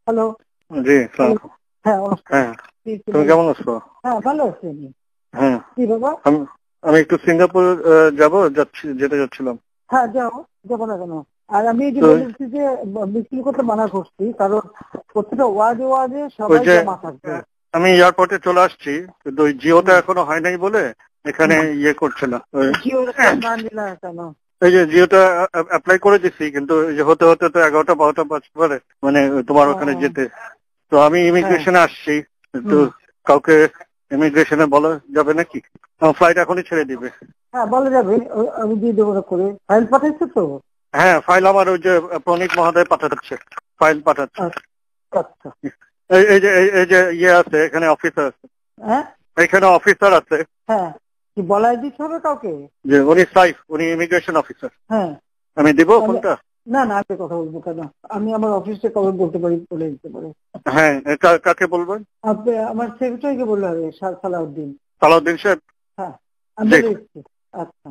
Hello. জি, আসসালামু আলাইকুম। হ্যাঁ, নমস্কার। হ্যাঁ, তুমি কেমন আছো? হ্যাঁ, ভালো আছি আমি। হ্যাঁ, কি বাবা? আমি একটু সিঙ্গাপুর যেতে যাচ্ছিলাম। হ্যাঁ, যাবো না কেন? আর আমি এই যে তো বলেছি যে মিছিল করতে মানা করছি, কারণ প্রত্যেকটা ওয়ার্ডে ওয়ার্ডে ওই সবাই যে জমা থাকবে। আমি এয়ারপোর্টে চলে আসছি, কিন্তু ওই জিওটা এখনো হয় নাই বলে এখানে ইয়ে করছে না। জিওর না নিলা কেন? এই যে জিওটা অ্যাপ্লাই করে দিচ্ছি, কিন্তু এই যে হতে হতে তো 11টা 12টা বাজতে পারে, মানে তোমার ওখানে যেতে। তো আমি ইমিগ্রেশনে আসছি, তো কাউকে ইমিগ্রেশনে বলা যাবে নাকি? আমার ফ্লাইট এখনই ছেড়ে দিবে। হ্যাঁ, বলা যাবে। আমি দিয়ে দেবো করে। ফাইল পাঠাইছো তো? হ্যাঁ, ফাইল আমার ওই যে প্রণীত মহোদয় পাঠাচ্ছে, ফাইল পাঠাচ্ছে। আচ্ছা। এই যে ইয়ে আছে, এখানে অফিসার আছে। হ্যাঁ, এখানে অফিসার আছে। হ্যাঁ, কি বলাই দিতে হবে কাউকে? যে উনি সাইফ, উনি ইমিগ্রেশন অফিসার। হ্যাঁ, আমি দিব ফোনটা? না না, আমি কথা বলবো কেন? আমি আমার অফিসে কবে বলতে পারি, বলে দিতে পারে। হ্যাঁ, কাকে বলবেন? আপনি আমার সেক্রেটারিকে বললে হবে, সালাউদ্দিন। সালাউদ্দিন সাহেব। হ্যাঁ, আমি বলে দিচ্ছি। আচ্ছা।